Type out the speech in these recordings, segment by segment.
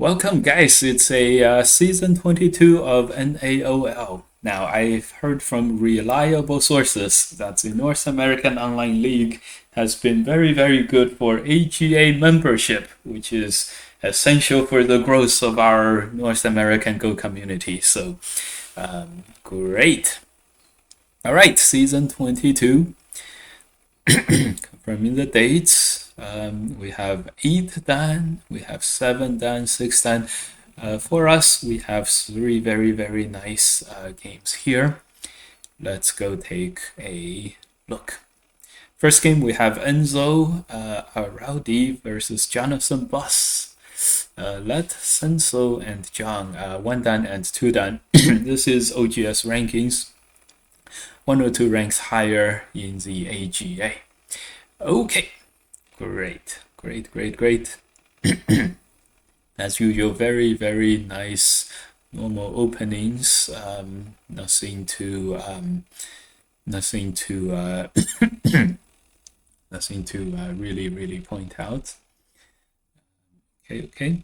Welcome, guys. It's a season 22 of naol. Now, I've heard from reliable sources that the North American Online League has been very, very good for AGA membership, which is essential for the growth of our North American Go community. So, great. All right, season 22. Confirming the dates. We have 8 Dan, we have 7 Dan, 6 Dan. For us, we have three very, very nice games here. Let's go take a look. First game, we have Enzo Rowdy versus Jonathan Boss. Let Senso and John, 1 Dan and 2 Dan. This is OGS rankings. 1 or 2 ranks higher in the AGA. Okay, great. As usual, very, very nice normal openings. Nothing to really point out. Okay.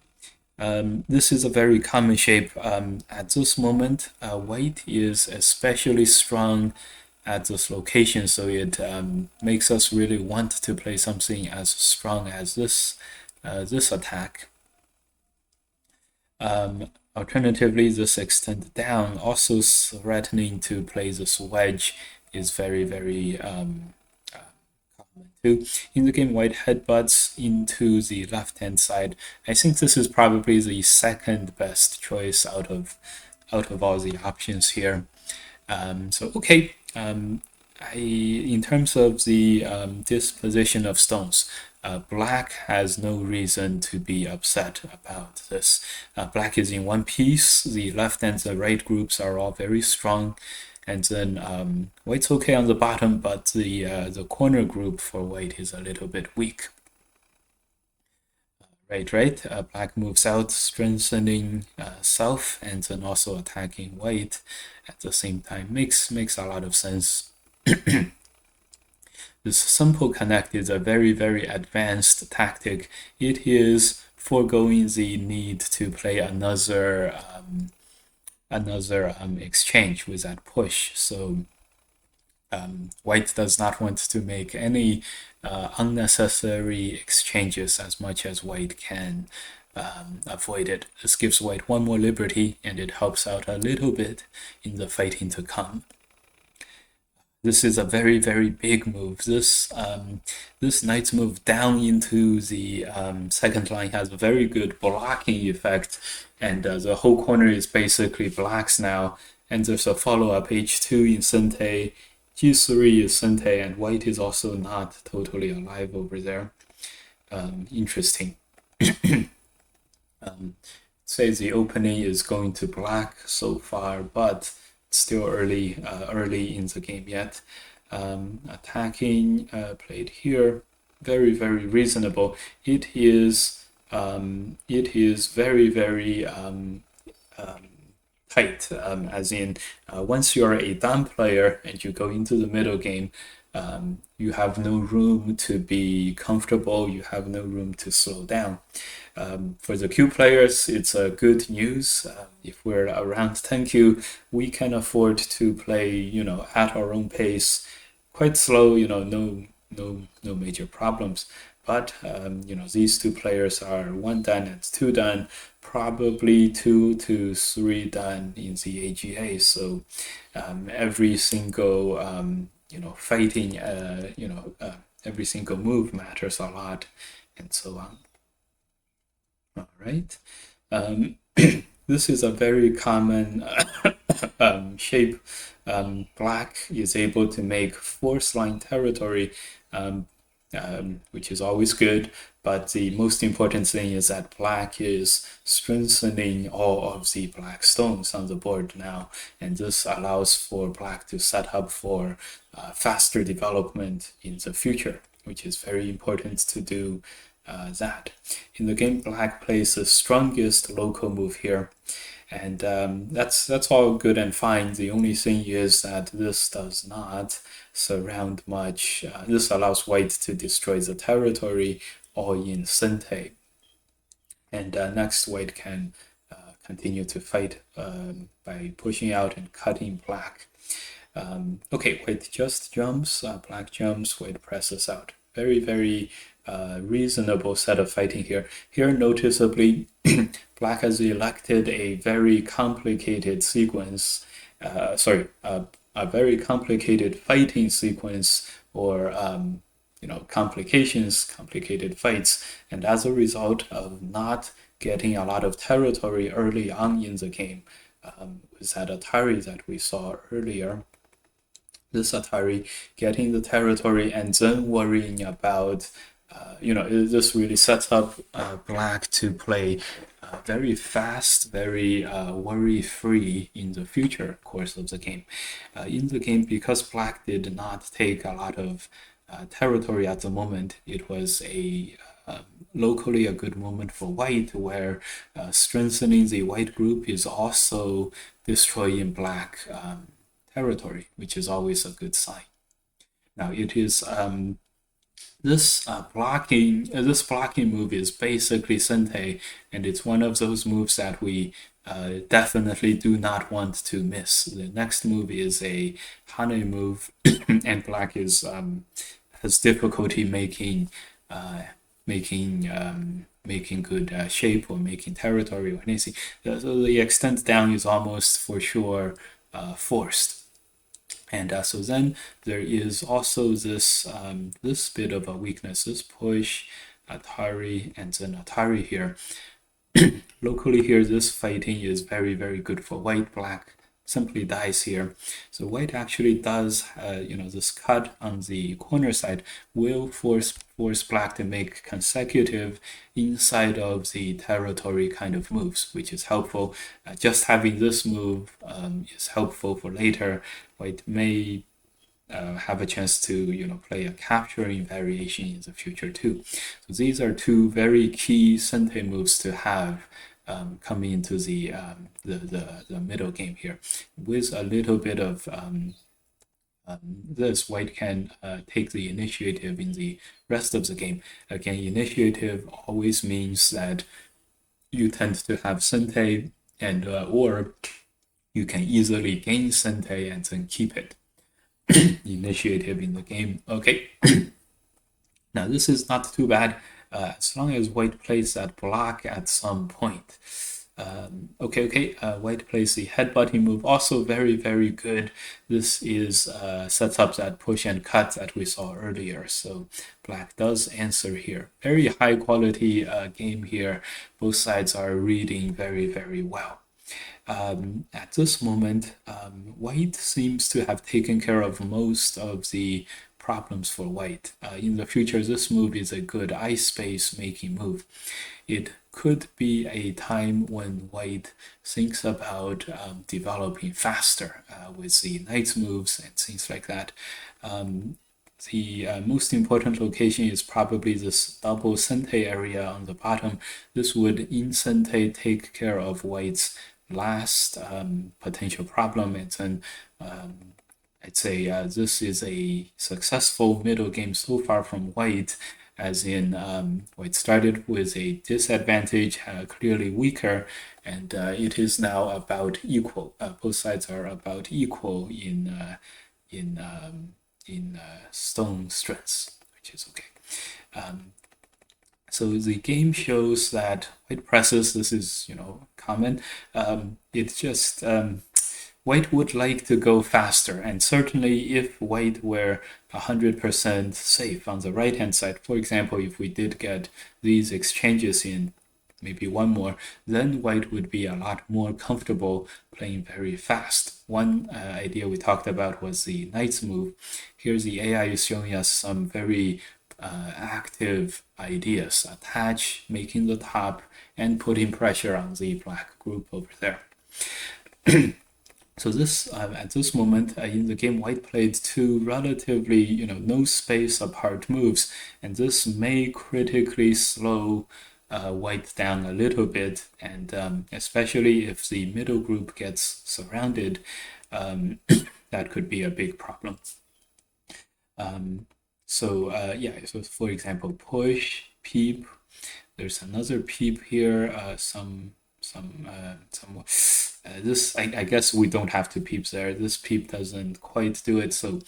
This is a very common shape at this moment. White is especially strong at this location, so it makes us really want to play something as strong as this attack. Alternatively, this extend down, also threatening to play this wedge, is very, very common too. In the game, white headbutts into the left-hand side. I think this is probably the second best choice out of all the options here. So okay, in terms of the disposition of stones, black has no reason to be upset about this. Black is in one piece. The left and the right groups are all very strong, and then white's okay on the bottom, but the corner group for white is a little bit weak. Right. Black moves out, strengthening south, and then also attacking white at the same time. Makes a lot of sense. This simple connect is a very, very advanced tactic. It is foregoing the need to play another exchange with that push. So white does not want to make any unnecessary exchanges as much as white can avoid it. This gives white one more liberty, and it helps out a little bit in the fighting to come. This is a very, very big move. This knight's move down into the second line has a very good blocking effect, and the whole corner is basically blacks now. And there's a follow-up h2 in Sente, g3 is Sente, and white is also not totally alive over there. Interesting. Say the opening is going to black so far, but still early in the game yet. Attacking played here, very, very reasonable. It is very, very tight, as in once you're a down player and you go into the middle game, you have no room to be comfortable, you have no room to slow down. For the Q players, it's good news. If we're around 10Q, we can afford to play, at our own pace, quite slow, no major problems. But these two players are 1 Dan and 2 Dan, probably 2 to 3 Dan in the AGA. So every single fighting, every single move matters a lot, and so on. All right. This is a very common shape. Black is able to make fourth line territory, which is always good. But the most important thing is that black is strengthening all of the black stones on the board now. And this allows for black to set up for faster development in the future, which is very important to do that. In the game, black plays the strongest local move here, and that's all good and fine. The only thing is that this does not surround much. This allows white to destroy the territory all in Sente. And next, white can continue to fight by pushing out and cutting black. Okay, white just jumps, black jumps, white presses out. Very, very reasonable set of fighting here. Here, noticeably, black has elected a very complicated sequence, a very complicated fighting sequence, or complications, complicated fights, and as a result of not getting a lot of territory early on in the game, with that Atari that we saw earlier, this Atari getting the territory and then worrying about, this really sets up black to play very fast, very worry-free in the future course of the game. In the game, because black did not take a lot of territory at the moment, it was locally a good moment for white, where strengthening the white group is also destroying black territory, which is always a good sign. Now it is this blocking move is basically Sente, and it's one of those moves that we definitely do not want to miss. The next move is a Hane move, and black is has difficulty making good shape or making territory or anything. So the extent down is almost for sure forced. And so then there is also this this bit of a weakness, this push, Atari, and then Atari here. Locally here, this fighting is very, very good for white. Black simply dies here. So white actually does, this cut on the corner side will force black to make consecutive inside of the territory kind of moves, which is helpful. Just having this move is helpful for later. White may have a chance to play a capturing variation in the future too. So these are two very key Sente moves to have coming into the middle game here. With a little bit of this, white can take the initiative in the rest of the game. Again, initiative always means that you tend to have Sente, and or you can easily gain Sente and then keep it. Initiative in the game. Okay. Now this is not too bad as long as white plays that block at some point. Okay. White plays the headbutting move, also very, very good. This is sets up that push and cut that we saw earlier. So black does answer here. Very high quality game here. Both sides are reading very, very well. At this moment, white seems to have taken care of most of the problems for white. In the future, this move is a good ice space making move. It could be a time when white thinks about developing faster with the knight moves and things like that. The most important location is probably this double Sente area on the bottom. This would in Sente take care of white's last potential problem, and then I'd say this is a successful middle game so far from white, as in white started with a disadvantage, clearly weaker, and it is now about equal. Both sides are about equal in stone strengths, which is okay. So the game shows that white presses, this is, common. It's just, white would like to go faster. And certainly if white were 100% safe on the right-hand side, for example, if we did get these exchanges in, maybe one more, then white would be a lot more comfortable playing very fast. One idea we talked about was the knight's move. Here the AI is showing us some very active ideas: attach, making the top, and putting pressure on the black group over there. So this at this moment in the game, white played two relatively no space apart moves, and this may critically slow white down a little bit, and especially if the middle group gets surrounded, that could be a big problem. So for example, push, peep, There's another peep here. This I guess we don't have two peeps there. This peep doesn't quite do it, so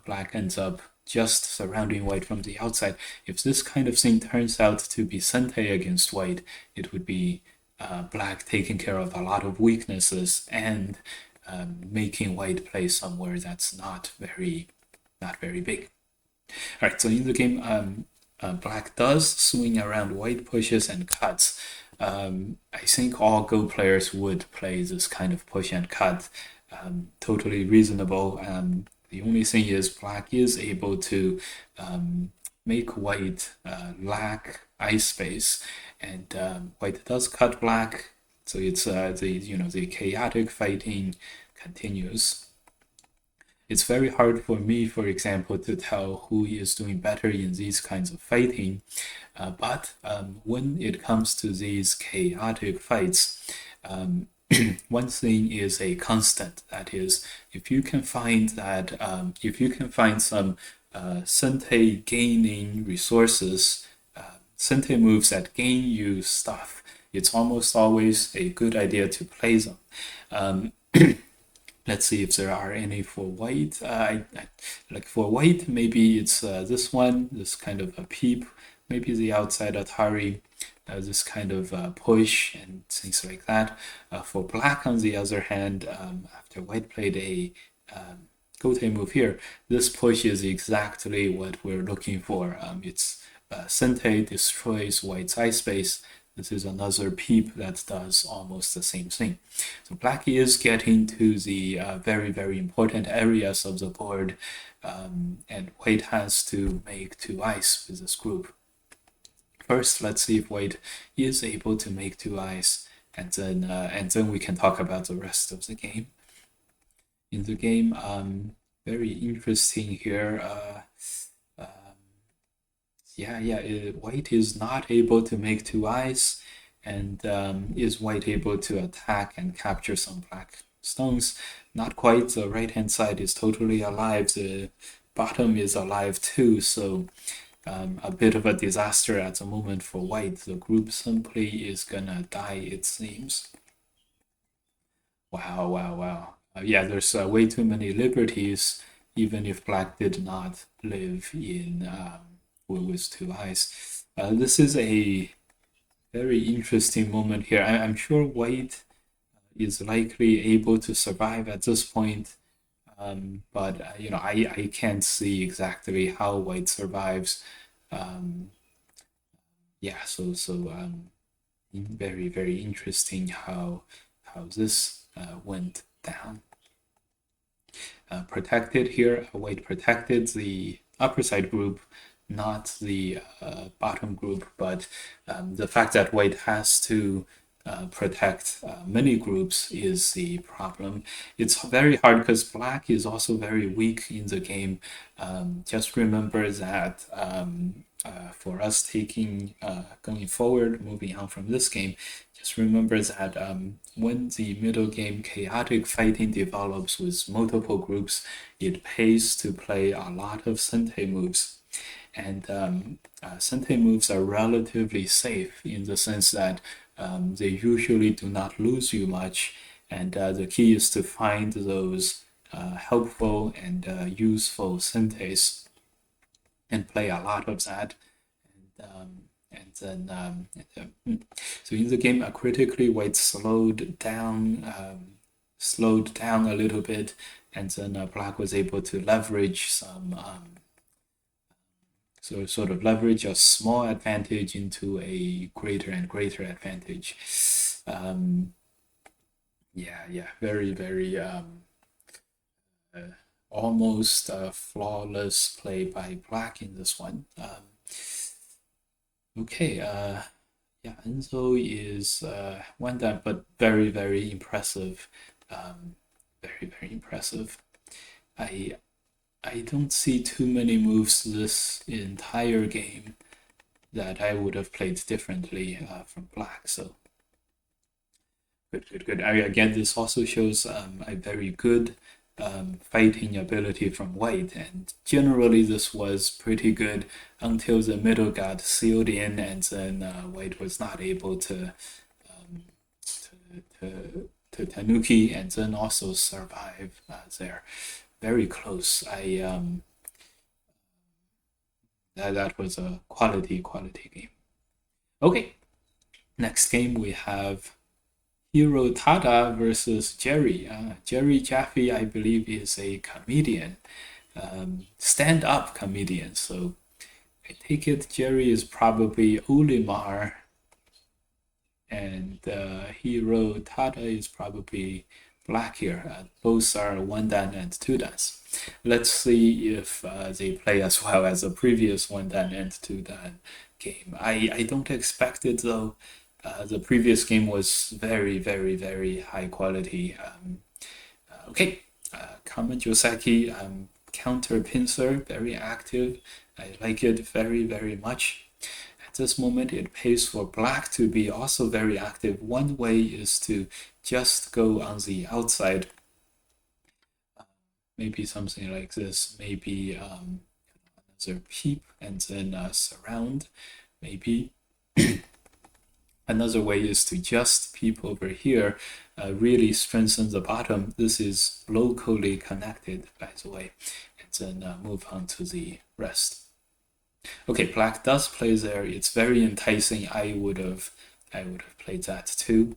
black ends up just surrounding white from the outside. If this kind of thing turns out to be Sente against white, it would be black taking care of a lot of weaknesses and making white play somewhere that's not very big. All right, so in the game, black does swing around white pushes and cuts. I think all Go players would play this kind of push and cut. Totally reasonable. The only thing is black is able to make white lack ice space, and white does cut black, so it's the chaotic fighting continues. It's very hard for me, for example, to tell who is doing better in these kinds of fighting. But when it comes to these chaotic fights, one thing is a constant. That is, if you can find some Sente gaining resources, Sente moves that gain you stuff, it's almost always a good idea to play them. Let's see if there are any for white. Like for white, maybe it's this one, this kind of a peep, maybe the outside Atari, this kind of push and things like that. For black, on the other hand, after white played a Gote move here, this push is exactly what we're looking for. It's Sente destroys white's ice space. This is another peep that does almost the same thing. So black is getting to the very, very important areas of the board, and white has to make 2 ice with this group. First, let's see if white is able to make 2 ice, and then we can talk about the rest of the game. In the game, very interesting here. White is not able to make 2 ice, and is white able to attack and capture some black stones? Not quite. The right-hand side is totally alive. The bottom is alive too, so a bit of a disaster at the moment for white. The group simply is gonna die, it seems. Wow. Yeah, there's way too many liberties, even if black did not live in with 2 eyes. This is a very interesting moment here. I'm sure white is likely able to survive at this point, but I can't see exactly how white survives. Very, very interesting how this went down. Protected here, white protected the upper side group, not the bottom group, but the fact that white has to protect many groups is the problem. It's very hard because black is also very weak in the game. Just remember that for us going forward, moving on from this game, just remember that when the middle game chaotic fighting develops with multiple groups, it pays to play a lot of Sente moves. And Sente moves are relatively safe in the sense that they usually do not lose you much, and the key is to find those helpful and useful Sentes and play a lot of that. So in the game, critically, white slowed down a little bit, and then black was able to leverage some sort of leverage a small advantage into a greater and greater advantage. Very, very almost flawless play by black in this one. Enzo is one down, but very, very impressive. Very, very impressive. I don't see too many moves this entire game that I would have played differently from black. So good. Again, this also shows a very good fighting ability from white, and generally this was pretty good until the middle got sealed in, and then white was not able to Tanuki, and then also survive there. Very close. That was a quality game. Okay, next game we have Hiro Tada versus Jerry. Jerry Jaffe, I believe, is a comedian, stand-up comedian. So I take it Jerry is probably Olimar, and Hiro Tada is probably black here. Both are 1-dan and 2-dans. Let's see if they play as well as the previous 1-dan and 2-dan game. I don't expect it though. The previous game was very high quality. Okay, Kama Joseki, counter pincer, very active. I like it very much. At this moment, it pays for black to be also very active. One way is to just go on the outside. Maybe something like this. Maybe another peep and then surround. Maybe. Another way is to just peep over here, really strengthen the bottom. This is locally connected, by the way, and then move on to the rest. Okay, black does play there. It's very enticing. I would have played that too.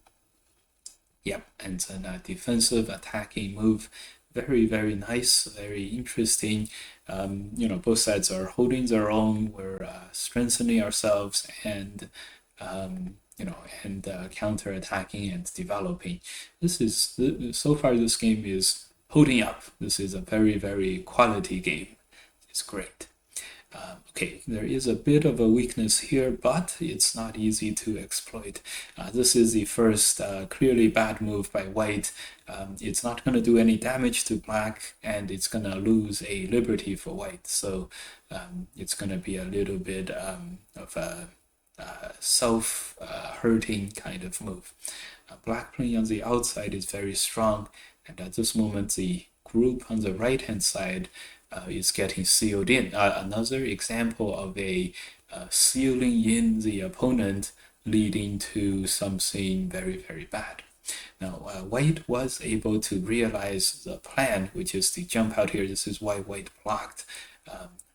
Yep, and then a defensive attacking move. Very nice, very interesting. Both sides are holding their own. We're strengthening ourselves and counter attacking and developing. So far this game is holding up. This is a very quality game. It's great. Okay, there is a bit of a weakness here, but it's not easy to exploit. This is the first clearly bad move by white. It's not going to do any damage to black, and it's going to lose a liberty for white. So it's going to be a little bit of a self-hurting kind of move. Black playing on the outside is very strong, and at this moment the group on the right hand side is getting sealed in. Another example of a sealing in the opponent leading to something very bad. Now, white was able to realize the plan, which is to jump out here. This is why white blocked,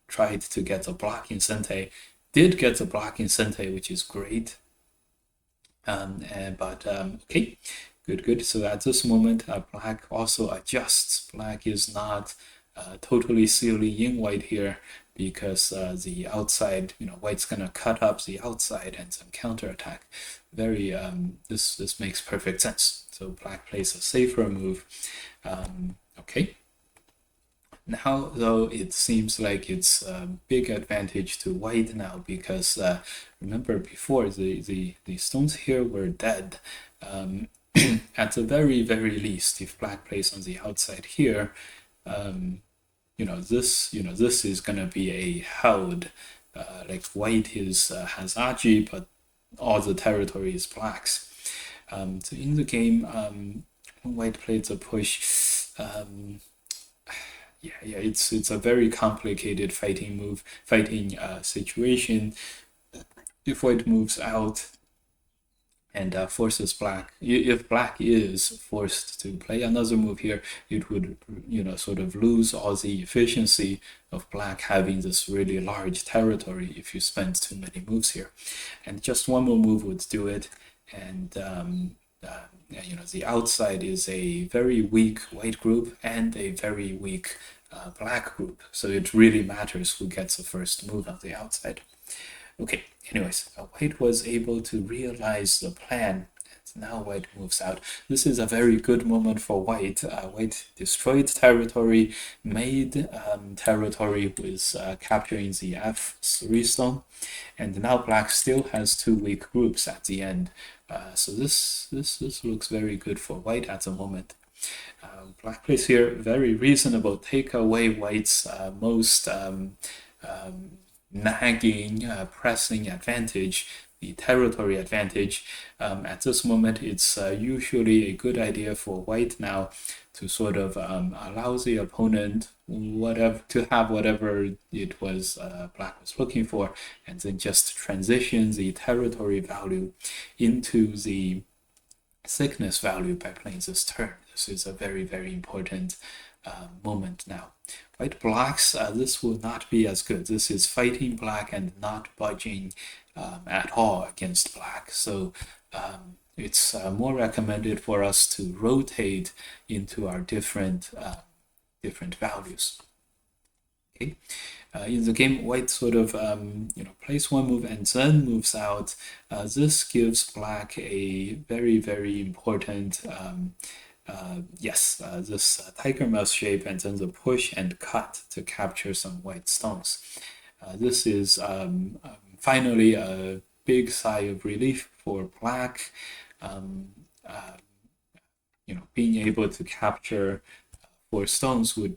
tried to get the blocking sente, did get the blocking sente, which is great. Okay, good. So at this moment, black also adjusts. Black is not totally sealing in white here because the outside, white's gonna cut up the outside and then counterattack. This makes perfect sense. So black plays a safer move. Okay. Now, though, it seems like it's a big advantage to white now because remember before the stones here were dead. At the very least, if black plays on the outside here, this is gonna be a held. Like white has Aji, but all the territory is black's. So in the game, when white plays a push, it's a very complicated fighting situation. If white moves out and forces black, if black is forced to play another move here, it would sort of lose all the efficiency of black having this really large territory if you spend too many moves here. And just one more move would do it. And the outside is a very weak white group and a very weak black group, so it really matters who gets the first move on the outside. Okay, anyways, white was able to realize the plan, and now white moves out. This is a very good moment for white. White destroyed territory, made territory with capturing the F3 stone, and now black still has two weak groups at the end. So this looks very good for white at the moment. Black plays here very reasonable. Take away white's most nagging pressing advantage the territory advantage. At this moment, it's usually a good idea for white now to sort of allow the opponent to have whatever it was black was looking for, and then just transition the territory value into the thickness value by playing this turn. This is a very, very important moment now. White blocks, this will not be as good. This is fighting black and not budging at all against black. So it's more recommended for us to rotate into our different values. Okay. In the game, white sort of plays one move and then moves out. This gives black a very, very important this tiger mouse shape, and then the push and cut to capture some white stones. This is finally a big sigh of relief for black. Being able to capture 4 stones would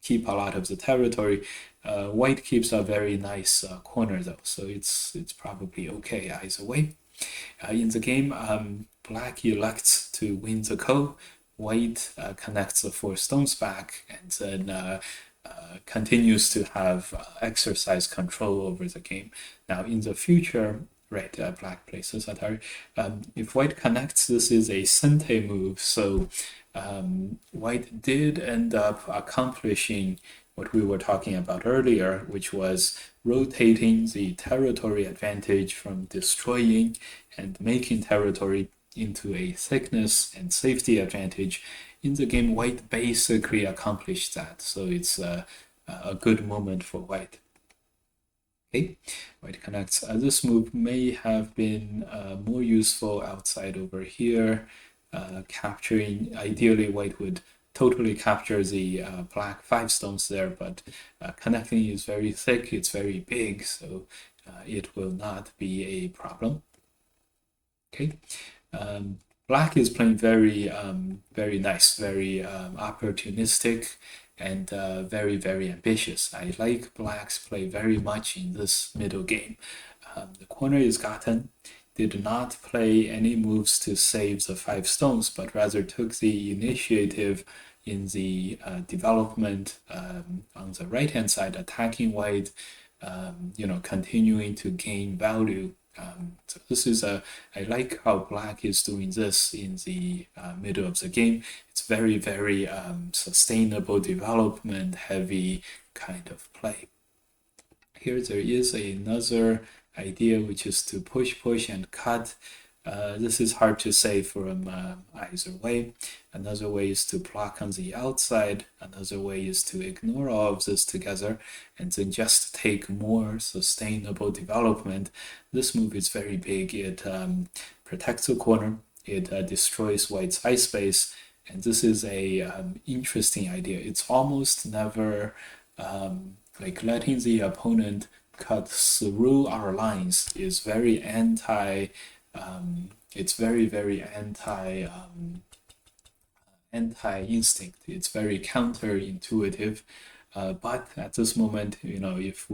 keep a lot of the territory. White keeps a very nice corner though, so it's probably okay either way. In the game, black elects to win the ko. White connects the 4 stones back, and then continues to have exercise control over the game. Now in the future, right, black places Atari. If white connects, this is a sente move, so white did end up accomplishing what we were talking about earlier, which was rotating the territory advantage from destroying and making territory into a thickness and safety advantage. In the game, white basically accomplished that, so it's a good moment for white. Okay, white connects. This move may have been more useful outside over here, capturing. Ideally, white would totally capture the black 5 stones there, but connecting is very thick, it's very big, so it will not be a problem. Okay, black is playing very, very nice, very opportunistic, and very, very ambitious. I like black's play very much in this middle game. The corner is gotten. Did not play any moves to save the 5 stones, but rather took the initiative in the development on the right hand side, attacking white, continuing to gain value. So this is I like how black is doing this in the middle of the game. It's very, very sustainable development heavy kind of play. Here there is another idea, which is to push and cut. This is hard to say from either way. Another way is to block on the outside. Another way is to ignore all of this together and then just take more sustainable development. This move is very big. It protects the corner. It destroys white's eye space. And this is a interesting idea. It's almost never like letting the opponent cut through our lines is very anti. It's very, very anti-instinct. It's very counterintuitive. But at this moment, if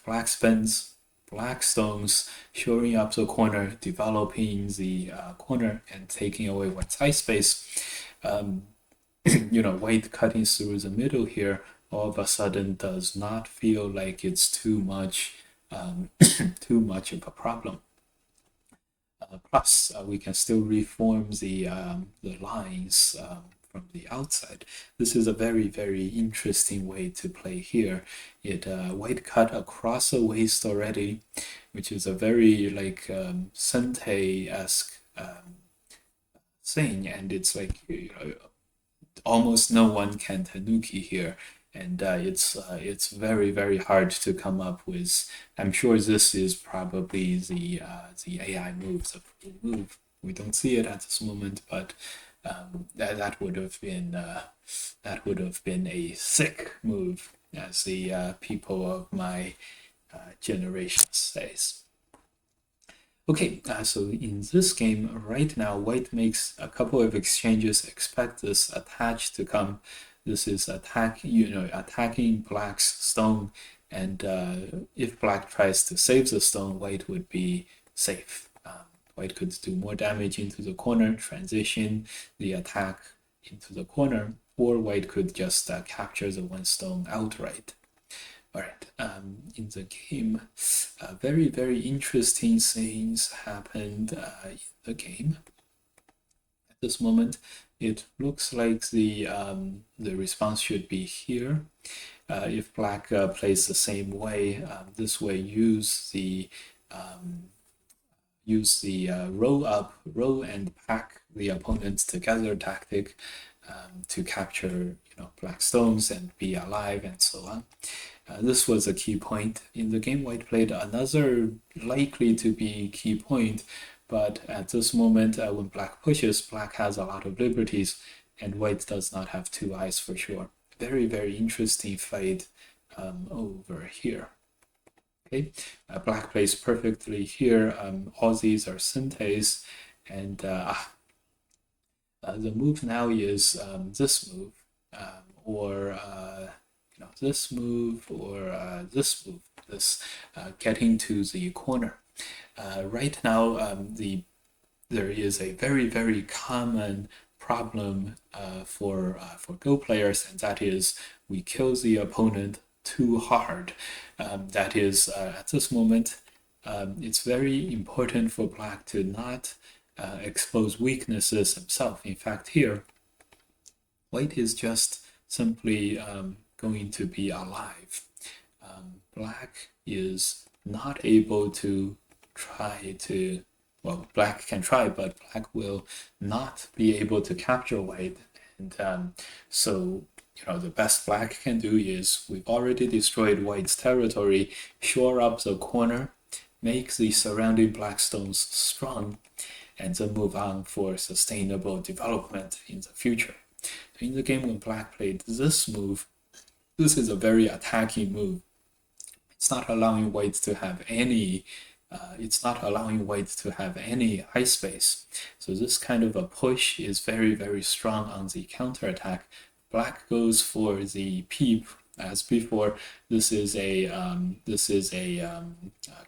black spends black stones, shoring up the corner, developing the corner, and taking away white's eye space, white cutting through the middle here all of a sudden does not feel like it's too much of a problem. Plus, we can still reform the lines from the outside. This is a very, very interesting way to play here. It white cut across the waist already, which is a very like sente-esque thing, and it's like almost no one can tanuki here. And it's very, very hard to come up with. I'm sure this is probably the AI move. We don't see it at this moment, but that would have been a sick move, as the people of my generation says. Okay, so in this game right now, white makes a couple of exchanges. Expect this attach to come. This is attacking black's stone and if black tries to save the stone, white would be safe. White could do more damage into the corner, transition the attack into the corner, or white could just capture the one stone outright. All right, in the game, very, very interesting things happened in the game. At this moment, it looks like the response should be here. If black plays the same way, this way use the roll and pack the opponents together tactic to capture black stones and be alive and so on. This was a key point in the game. White played another likely to be key point, but at this moment when black pushes, black has a lot of liberties and white does not have two eyes for sure. Very, very interesting fight over here. Okay, black plays perfectly here. All these are synthase, and the move now is this move, or this move, or this move. This getting to the corner. Right now, there is a very, very common problem for Go players, and that is we kill the opponent too hard. That is, at this moment, it's very important for black to not expose weaknesses himself. In fact, here, white is just simply going to be alive. Black is not able to try to, well, black can try, but black will not be able to capture white. And so the best black can do is we've already destroyed white's territory, shore up the corner, make the surrounding black stones strong, and then move on for sustainable development in the future. In the game when black played this move, this is a very attacking move. It's not allowing white to have any eye space. So this kind of a push is very, very strong on the counterattack. Black goes for the peep as before. This is a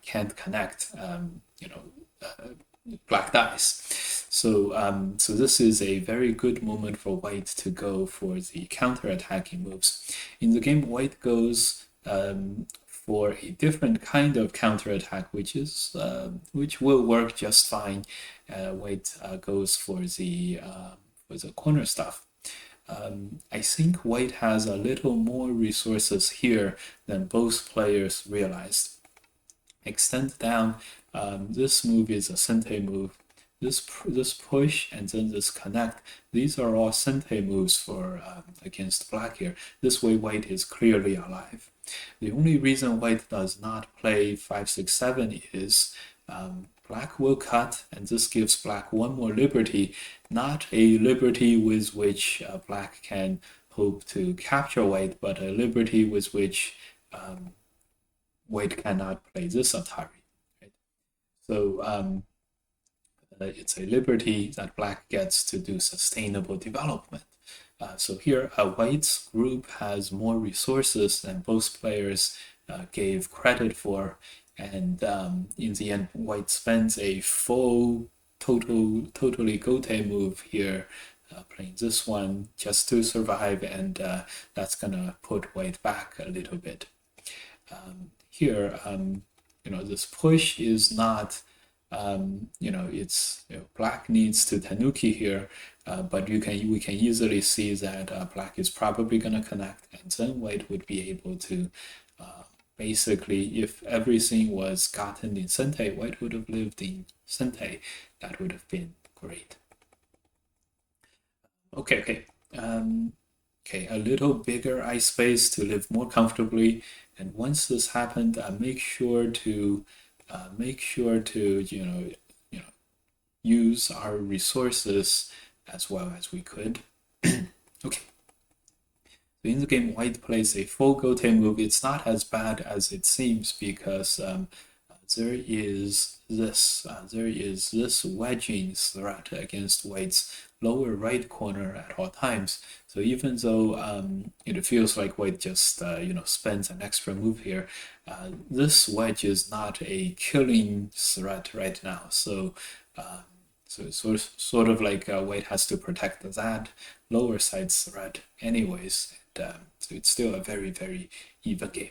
can't connect. Black dies. So this is a very good moment for white to go for the counter-attacking moves. In the game, white goes for a different kind of counterattack, which will work just fine. White goes for the corner stuff. I think white has a little more resources here than both players realized. Extend down. This move is a Sente move. This push and then this connect. These are all Sente moves for against black here. This way, white is clearly alive. The only reason white does not play 5, 6, 7 is black will cut, and this gives black one more liberty, not a liberty with which black can hope to capture white, but a liberty with which white cannot play this Atari. Right? So it's a liberty that black gets to do sustainable development. So here, white's group has more resources than both players gave credit for, and in the end, white spends a full totally gote move here, playing this one just to survive, and that's gonna put white back a little bit. Here, this push is not, it's black needs to tanuki here, but we can easily see that black is probably gonna connect, and then white would be able to basically, if everything was gotten in Sente, white would have lived in Sente. That would have been great. Okay. Okay, a little bigger eye space to live more comfortably. And once this happened, make sure to use our resources as well as we could. Okay. So in the game, white plays a full gote move. It's not as bad as it seems because there is this wedging threat against White's lower right corner at all times. So even though it feels like White just spends an extra move here, this wedge is not a killing threat right now. So it's sort of like White has to protect that lower side threat anyways. And so it's still a very, very even game.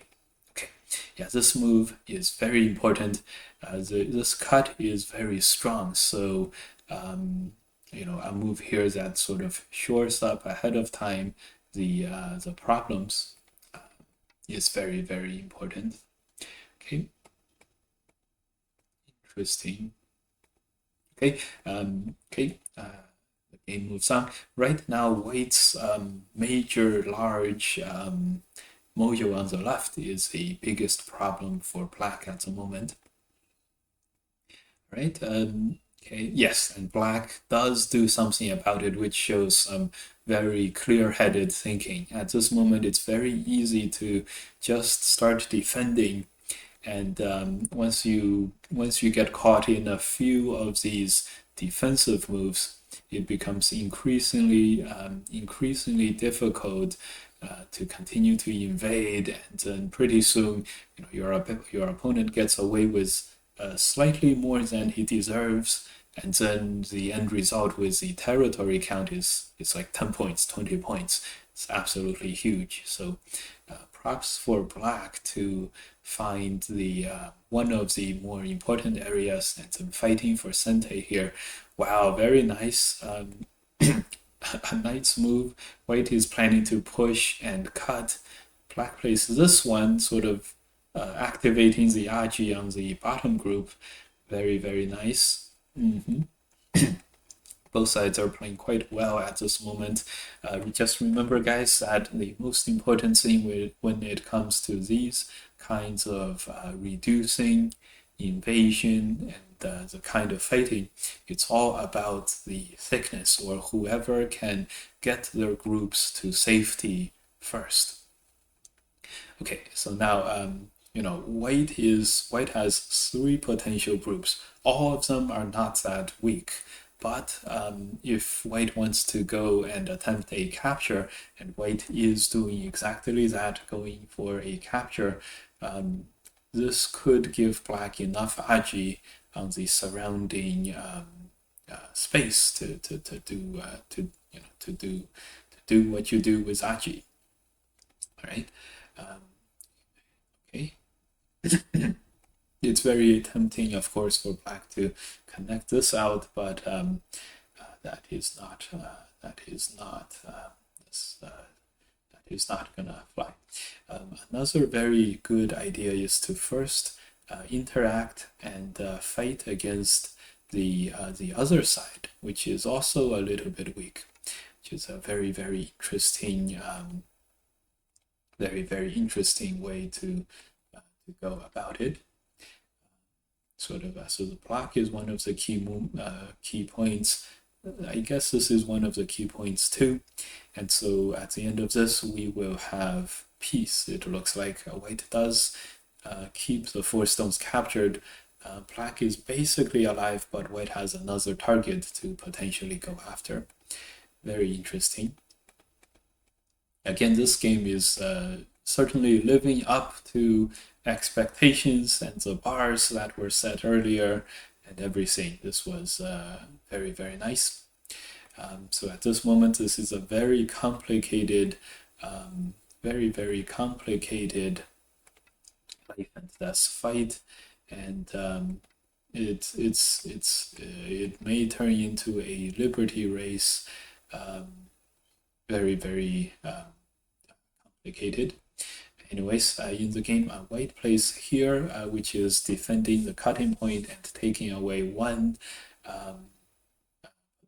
Okay, yeah, this move is very important. This cut is very strong. So, a move here that sort of shores up ahead of time the problems is very, very important. Okay, interesting. Okay, the game moves on. Right now, White's major large mojo on the left is the biggest problem for Black at the moment. Right? Okay, yes, and Black does do something about it, which shows some very clear-headed thinking. At this moment, it's very easy to just start defending, and once you get caught in a few of these defensive moves, it becomes increasingly difficult to continue to invade, and then pretty soon, your opponent gets away with slightly more than he deserves, and then the end result with the territory count is like 10 points, 20 points. It's absolutely huge. So props for Black to find the one of the more important areas and then fighting for Sente here. Wow, very nice. A nice move. White is planning to push and cut. Black plays this one, sort of activating the Aji on the bottom group. Very, very nice. Both sides are playing quite well at this moment. Just remember, guys, that the most important thing when it comes to these kinds of reducing, invasion, and the kind of fighting, it's all about the thickness, or whoever can get their groups to safety first. Okay, so now White has 3 potential groups. All of them are not that weak. But if White wants to go and attempt a capture, and White is doing exactly that, going for a capture, this could give Black enough Aji on the surrounding space to do what you do with Aji. All right. Okay. It's very tempting, of course, for Black to connect this out, but that is not gonna fly. Another very good idea is to first interact and fight against the other side, which is also a little bit weak, which is a very, very interesting way to go about it. So the block is one of the key points. I guess this is one of the key points too. And so at the end of this, we will have peace. It looks like White does keep the 4 stones captured. Black is basically alive, but White has another target to potentially go after. Very interesting. Again, this game is certainly living up to expectations and the bars that were set earlier and everything. This was very, very nice. So at this moment, this is a very complicated, very complicated life and death fight, and it may turn into a liberty race. Very complicated. Anyways, in the game, White plays here, which is defending the cutting point and taking away 1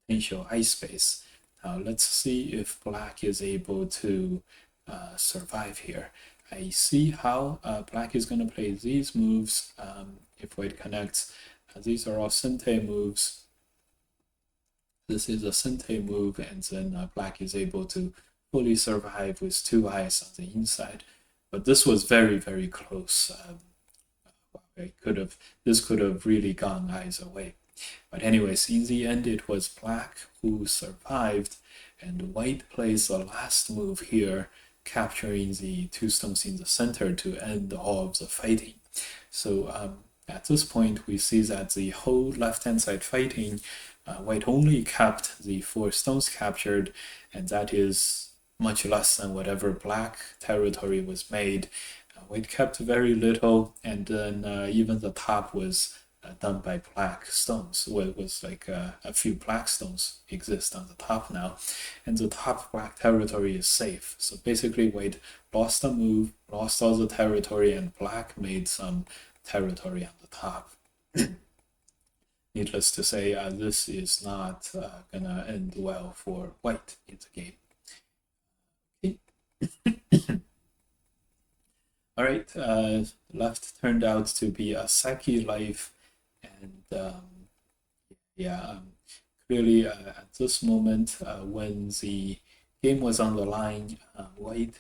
potential ice space. Now let's see if Black is able to survive here. I see how Black is going to play these moves if White connects. These are all Sente moves. This is a Sente move, and then Black is able to fully survive with 2 eyes on the inside. But this was very, very close. This could have really gone either way. But anyways, in the end, it was black who survived, and white plays the last move here, capturing the two stones in the center to end all of the fighting. So at this point, we see that the whole left-hand side fighting, white only kept the 4 stones captured, and that is much less than whatever black territory was made. White kept very little, and then even the top was done by black stones. Well, it was like a few black stones exist on the top now, and the top black territory is safe. So basically, white lost a move, lost all the territory, and black made some territory on the top. Needless to say, this is not gonna end well for white in the game. Okay. All right, left turned out to be a Seki life, and clearly at this moment, when the game was on the line, white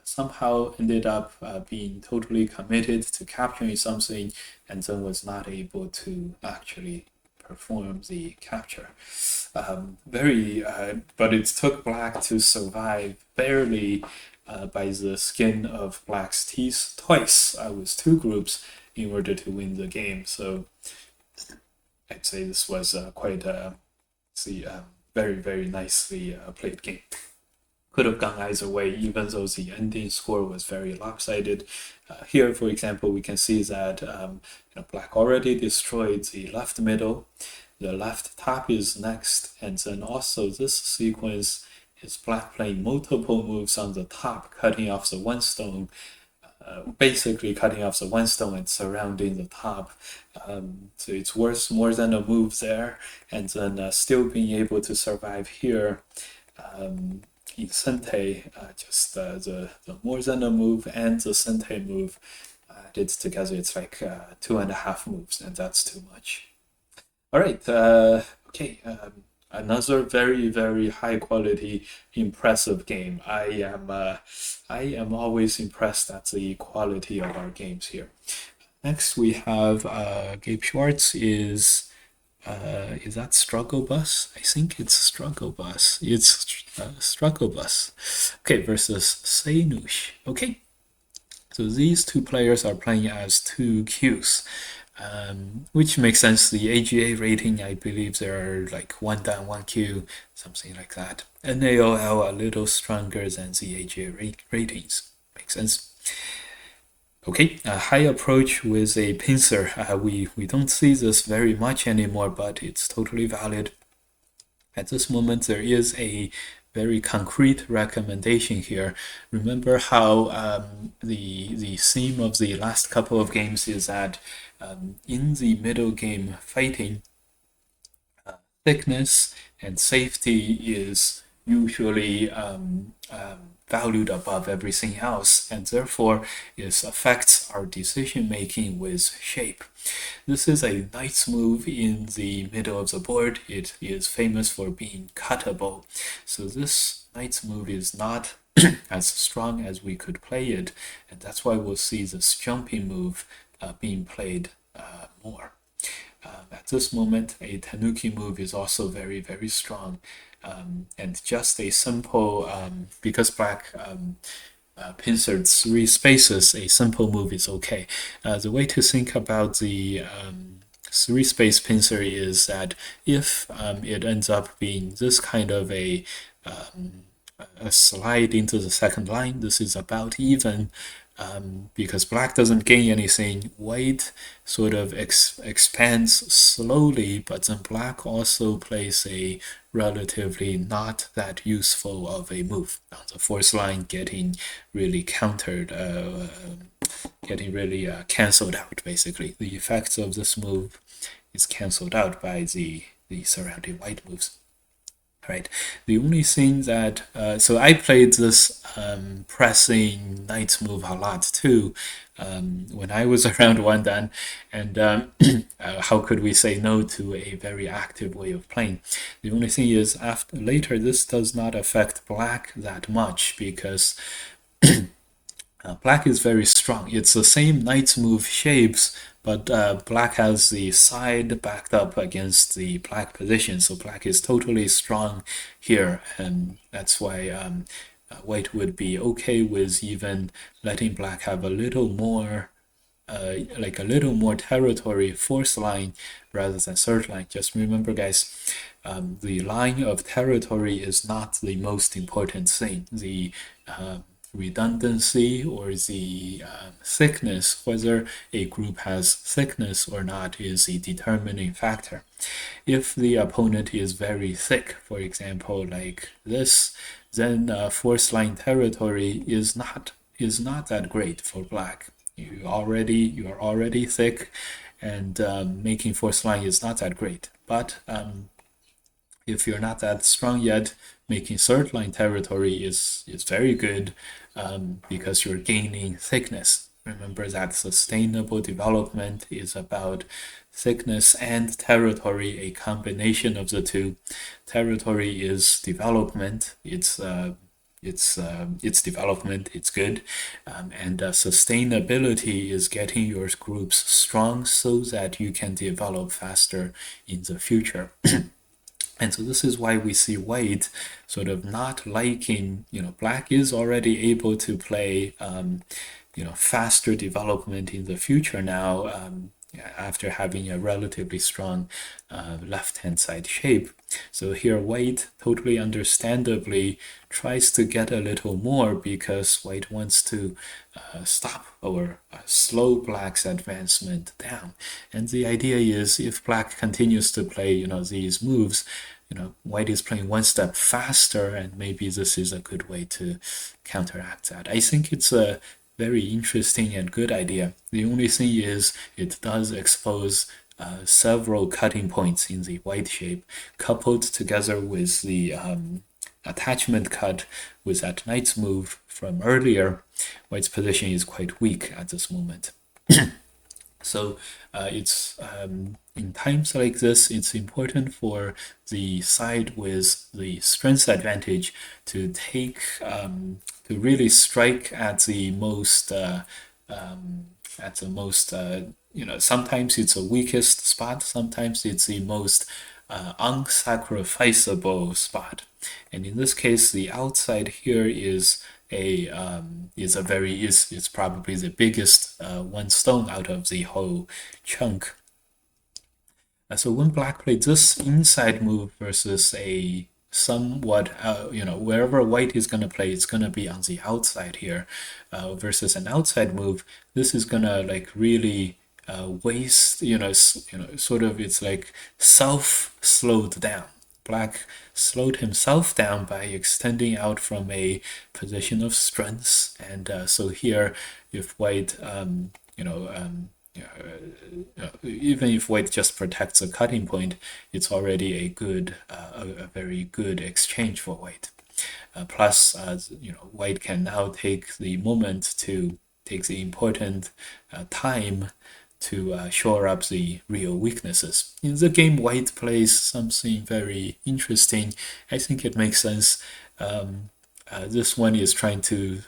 somehow ended up being totally committed to capturing something, and then was not able to actually perform the capture. But it took black to survive barely by the skin of black's teeth twice with 2 groups in order to win the game. So I'd say this was quite a very, very nicely played game. Could have gone either way, even though the ending score was very lopsided. Here, for example, we can see that black already destroyed the left middle. The left top is next, and then also this sequence is black playing multiple moves on the top, cutting off the 1 stone, basically cutting off the 1 stone and surrounding the top. So it's worth more than a move there, and then still being able to survive here. In Sente, just the more than a move and the Sente move added together, it's like 2.5 moves, and that's too much. All right, okay. Another very, very high quality, impressive game. I am always impressed at the quality of our games here. Next, we have Gabe Schwartz is that Struggle Bus? I think it's Struggle Bus. It's Struggle Bus. Okay, versus Seinush. Okay, so these 2 players are playing as 2 queues. Which makes sense. The AGA rating, I believe there are like 1 down, 1 Q, something like that. And naol a little stronger than the AGA ratings. Makes sense. Okay, a high approach with a pincer. We don't see this very much anymore, but it's totally valid. At this moment, there is a very concrete recommendation here. Remember how the theme of the last couple of games is that in the middle game fighting, thickness and safety is usually valued above everything else, and therefore it affects our decision making with shape. This is a nice move in the middle of the board. It is famous for being cuttable. So this knight's move is not as strong as we could play it, and that's why we'll see this jumping move being played more. At this moment, a tanuki move is also very, very strong, and just a simple, because black pincered 3 spaces, a simple move is okay. The way to think about the 3-space pincer is that if it ends up being this kind of a slide into the second line, this is about even. Because black doesn't gain anything, white sort of expands slowly, but then black also plays a relatively not that useful of a move. Now, the 4th line getting really countered, getting really cancelled out, basically. The effects of this move is cancelled out by the surrounding white moves. Right. The only thing that so I played this pressing knight's move a lot too when I was around 1 dan, and how could we say no to a very active way of playing? The only thing is later this does not affect black that much because Black is very strong. It's the same knight's move shapes, but black has the side backed up against the black position. So black is totally strong here, and that's why white would be okay with even letting black have a little more like a little more territory fourth line rather than third line. Just remember, guys, the line of territory is not the most important thing. The redundancy or the thickness, whether a group has thickness or not, is the determining factor. If the opponent is very thick, for example, like this, then fourth line territory is not that great for black. You are already thick, and making fourth line is not that great. But if you're not that strong yet, making third line territory is very good because you're gaining thickness. Remember that sustainable development is about thickness and territory, a combination of the two. Territory is development. It's development, it's good, and sustainability is getting your groups strong so that you can develop faster in the future. And so this is why we see white sort of not liking, black is already able to play, faster development in the future now, after having a relatively strong left-hand side shape. So here white totally understandably tries to get a little more because white wants to stop or slow black's advancement down. And the idea is if black continues to play, these moves, white is playing one step faster, and maybe this is a good way to counteract that. I think it's a very interesting and good idea. The only thing is it does expose several cutting points in the white shape, coupled together with the attachment cut with that knight's move from earlier. White's position is quite weak at this moment. So it's in times like this, it's important for the side with the strength advantage to take to really strike at the most sometimes it's the weakest spot, sometimes it's the most unsacrificable spot. And in this case, the outside here is it's probably the biggest one stone out of the whole chunk. So when black played this inside move versus a somewhat, wherever white is going to play, it's going to be on the outside here, versus an outside move. This is going to like really waste, sort of, it's like self-slowed down. Black slowed himself down by extending out from a position of strength, and so here, if white, even if white just protects a cutting point, it's already a very good exchange for white. Plus, white can now take the moment to take the important time to shore up the real weaknesses. In the game, white plays something very interesting. I think it makes sense. This one is trying to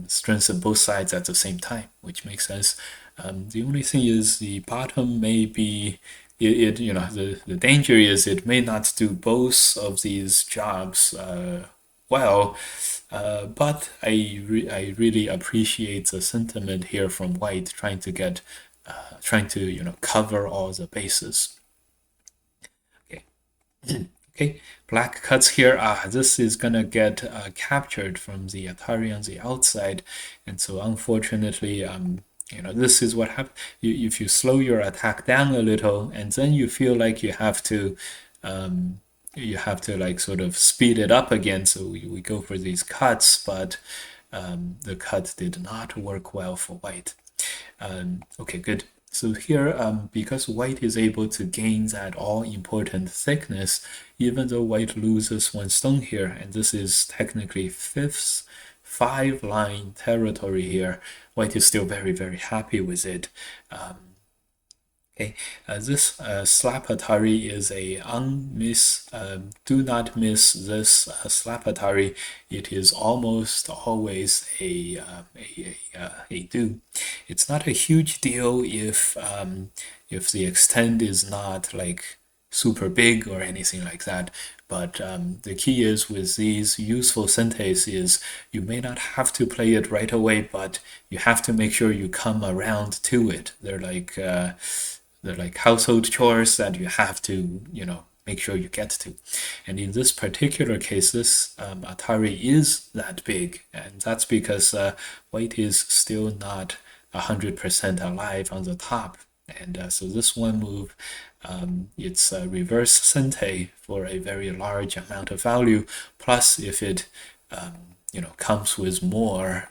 strengthen both sides at the same time, which makes sense. The only thing is the bottom may be, the danger is it may not do both of these jobs well. But I really appreciate the sentiment here from white, trying to cover all the bases. Okay. Okay, black cuts here. This is gonna get captured from the Atari on the outside, and so unfortunately, this is what happens. If you slow your attack down a little, and then you feel like you have to like sort of speed it up again. So we go for these cuts, but the cut did not work well for white. Okay, good. So here, because white is able to gain that all-important thickness, even though white loses one stone here, and this is technically fifth 5-line territory here, white is still very, very happy with it. Okay, this slap Atari is a do not miss this slap Atari. It is almost always a do. It's not a huge deal if the extent is not like super big or anything like that. But the key is with these useful senteis is you may not have to play it right away, but you have to make sure you come around to it. They're like household chores that you have to, make sure you get to. And in this particular case, this Atari is that big, and that's because White is still not 100% alive on the top. And so this one move, it's a reverse Sente for a very large amount of value. Plus, if it, comes with more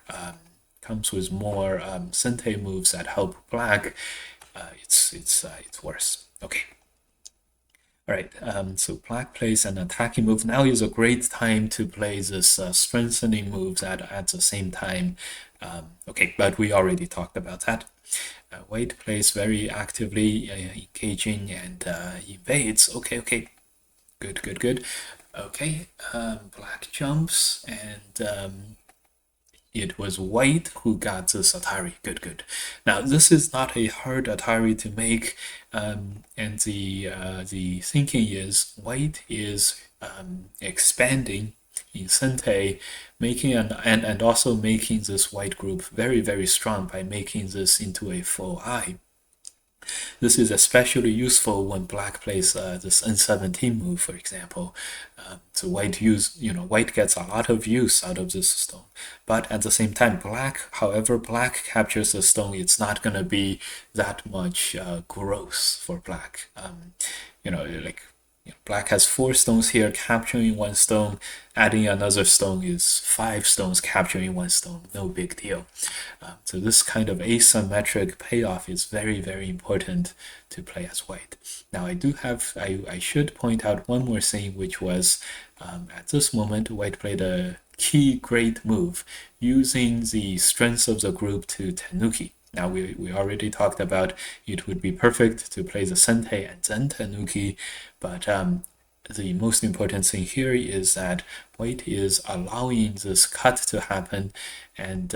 Sente moves that help black, it's worse. Okay. All right. So black plays an attacking move. Now is a great time to play this strengthening moves at the same time. Okay, but we already talked about that. White plays very actively, engaging and invades. Okay. Good. Okay, black jumps and it was White who got this Atari. Good. Now this is not a hard Atari to make, and the thinking is White is expanding in Sente, making and also making this White group very strong by making this into a full eye. This is especially useful when black plays this N17 move, for example. So white gets a lot of use out of this stone. But at the same time, however black captures the stone, it's not going to be that much growth for black. Black has 4 stones here, capturing 1 stone. Adding another stone is 5 stones, capturing 1 stone. No big deal. So this kind of asymmetric payoff is very important to play as White. Now I should point out one more thing, which was at this moment White played a key great move using the strengths of the group to Tenuki. Now we already talked about it would be perfect to play the Sente and then Tenuki, but the most important thing here is that White is allowing this cut to happen and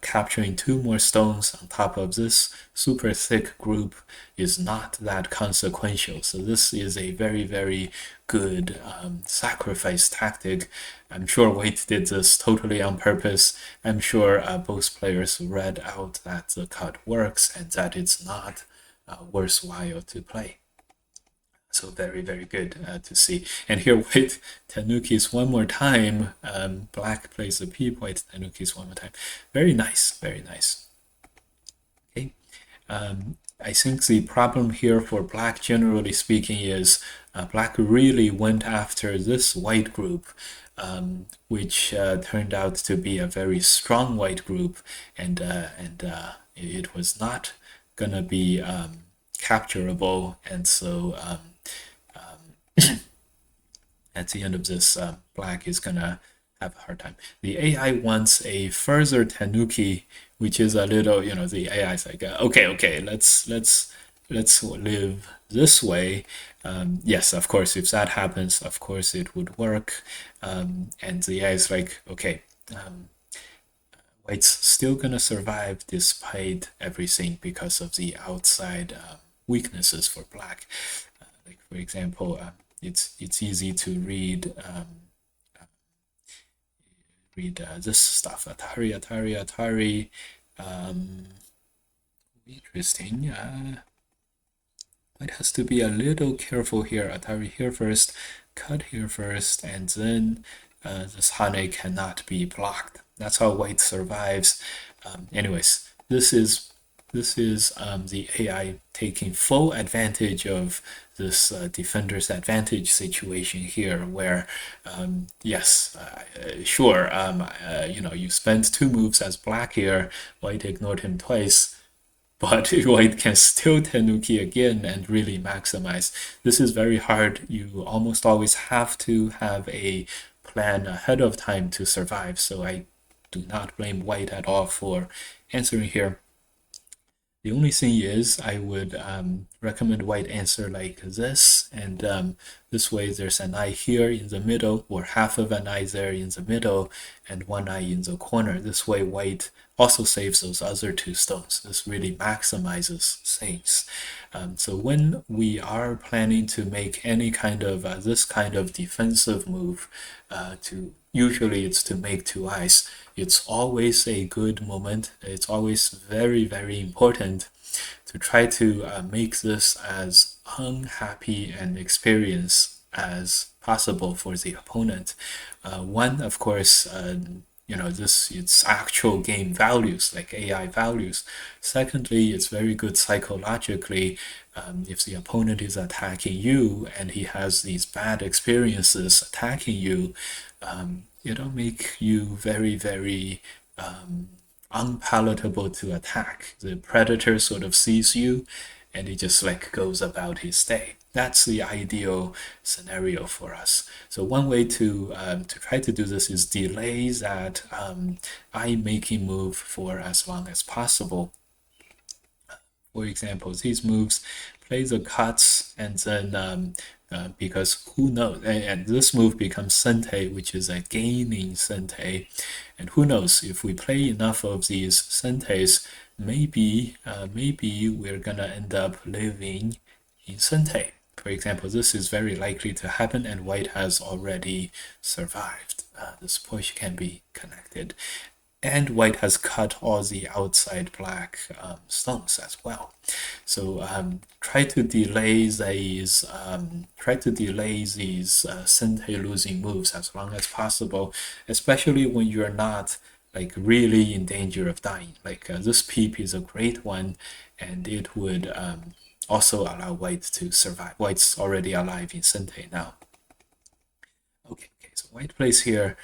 capturing 2 more stones on top of this super thick group is not that consequential. So this is a very good sacrifice tactic. I'm sure White did this totally on purpose. I'm sure both players read out that the cut works and that it's not worthwhile to play. So very good to see. And here White Tenukis one more time. Black plays the peep, White Tenukis one more time. Very nice. Okay. I think the problem here for black, generally speaking, is black really went after this white group, which turned out to be a very strong white group, and it was not gonna be capturable, and so at the end of this, black is gonna have a hard time. The AI wants a further Tenuki, which is a little, the AI is like, okay, let's live this way. Yes, of course, if that happens, of course it would work. And the AI is like, okay, White's still gonna survive despite everything because of the outside weaknesses for black. Like for example, it's easy to read this stuff. Atari. Interesting. It has to be a little careful here. Atari here first, cut here first, and then this Hane cannot be blocked. That's how White survives. Anyways, this is the AI taking full advantage of this defender's advantage situation here, where yes, sure, you spent 2 moves as black here. White ignored him twice, but White can still Tenuki again and really maximize. This is very hard. You almost always have to have a plan ahead of time to survive. So I do not blame White at all for answering here. The only thing is, I would recommend white answer like this, and this way there's an eye here in the middle, or half of an eye there in the middle, and one eye in the corner. This way, white also saves those other two stones. This really maximizes things. So when we are planning to make any kind of this kind of defensive move, to usually it's to make two eyes. It's always a good moment. It's always very, very important to try to make this as unhappy an experience as possible for the opponent. One, of course, this it's actual game values like AI values. Secondly, it's very good psychologically. If the opponent is attacking you and he has these bad experiences attacking you, it'll make you very, very unpalatable to attack. The predator sort of sees you and he just like goes about his day. That's the ideal scenario for us. So one way to try to do this is delay that eye making move for as long as possible. For example, these moves play the cuts and then because who knows, and this move becomes sente, which is a gaining sente, and who knows if we play enough of these sentes, maybe we're gonna end up living in sente. For example, this is very likely to happen, and white has already survived. This push can be connected. And white has cut all the outside black stones as well. So try to delay these sente losing moves as long as possible, especially when you're not like really in danger of dying. Like this peep is a great one, and it would also allow white to survive. White's already alive in sente now. Okay, so white plays here.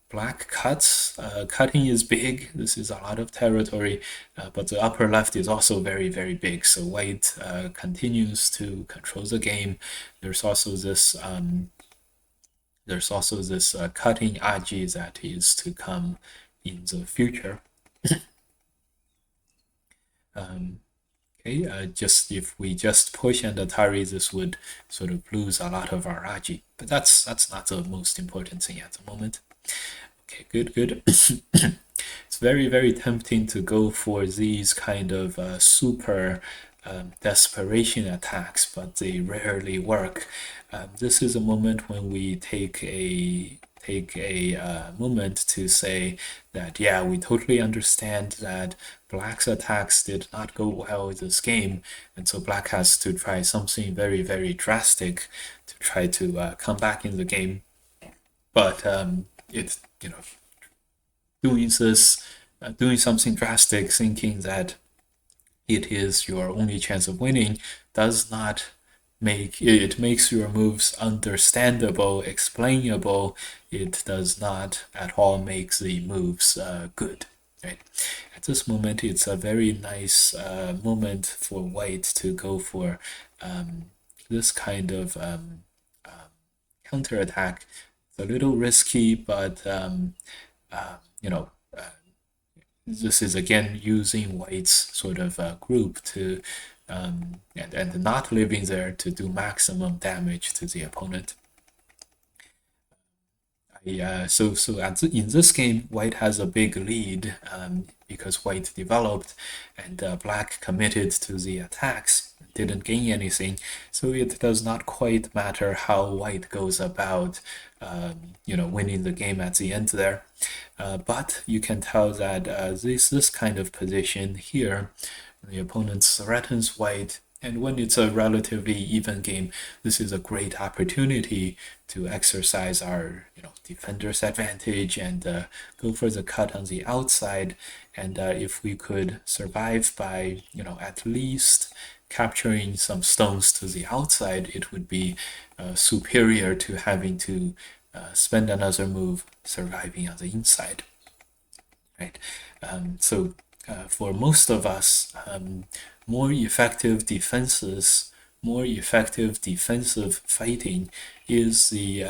Black cuts. Cutting is big. This is a lot of territory, but the upper left is also very, very big. So white continues to control the game. There's also this cutting aji that is to come in the future. Okay, just if we just push and Atari, this would sort of lose a lot of our aji. But that's not the most important thing at the moment. Okay, good. It's very, very tempting to go for these kind of super desperation attacks, but they rarely work. This is a moment when we take a moment to say that, yeah, we totally understand that black's attacks did not go well in this game, and so black has to try something very, very drastic to try to come back in the game. But it's doing something drastic, thinking that it is your only chance of winning, does not make it makes your moves understandable, explainable. It does not at all make the moves good. Right? At this moment, it's a very nice moment for white to go for this kind of counterattack. It's a little risky, but this is again using white's sort of group to and not living there to do maximum damage to the opponent. So in this game, white has a big lead because white developed and black committed to the attacks, didn't gain anything. So it does not quite matter how white goes about, winning the game at the end there. But you can tell that this kind of position here, the opponent threatens white, and when it's a relatively even game, this is a great opportunity to exercise our defender's advantage and go for the cut on the outside. And if we could survive by at least capturing some stones to the outside, it would be superior to having to spend another move surviving on the inside. Right. So for most of us, more effective defenses, more effective defensive fighting is the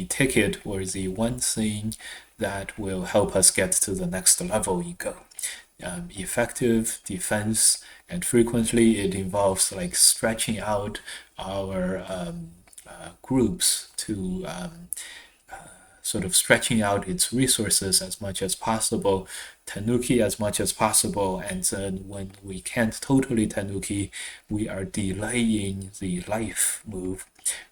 ticket or the one thing that will help us get to the next level in Go. effective defense, and frequently it involves like stretching out our groups to sort of stretching out its resources as much as possible, Tanuki as much as possible, and then when we can't totally Tanuki, we are delaying the life move.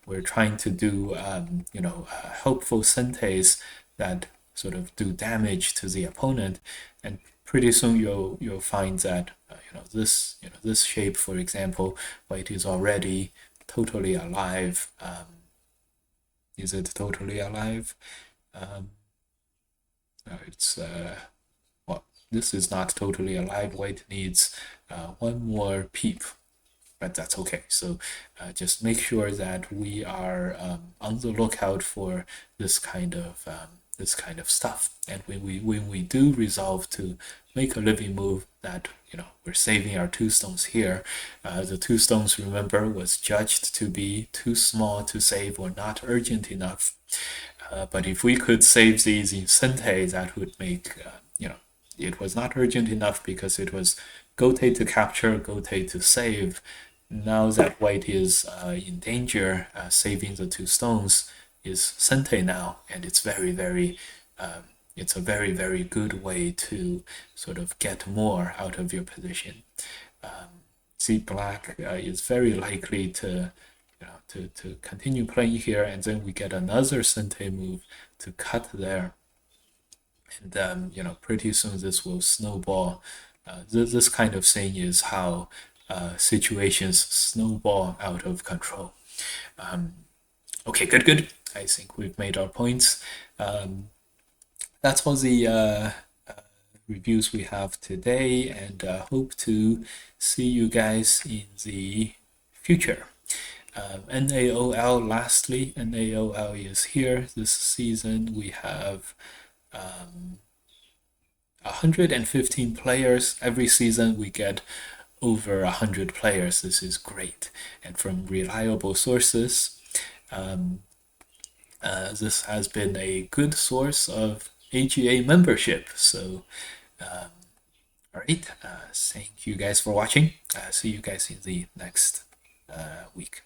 We're trying to do, helpful senteis that sort of do damage to the opponent, and pretty soon you'll find that this shape, for example, white is already totally alive. Is it totally alive? It's well, this is not totally alive. White needs one more peep, but that's okay. So just make sure that we are on the lookout for this kind of stuff. And when we do resolve to make a living move that we're saving our 2 stones here, the 2 stones, remember, was judged to be too small to save or not urgent enough. But if we could save these in Sentei, that would make, it was not urgent enough because it was Gote to capture, Gote to save. Now that white is in danger, saving the 2 stones is Sentei now, and it's it's a very, very good way to sort of get more out of your position. See, black is very likely to to continue playing here, and then we get another Sentei move to cut there. And pretty soon this will snowball. This kind of thing is how situations snowball out of control. Okay, good. I think we've made our points. That's all the reviews we have today, and hope to see you guys in the future. NAOL, lastly, NAOL is here. This season we have 115 players. Every season we get over 100 players. This is great. And from reliable sources, this has been a good source of AGA membership. So, all right. Thank you guys for watching. See you guys in the next week.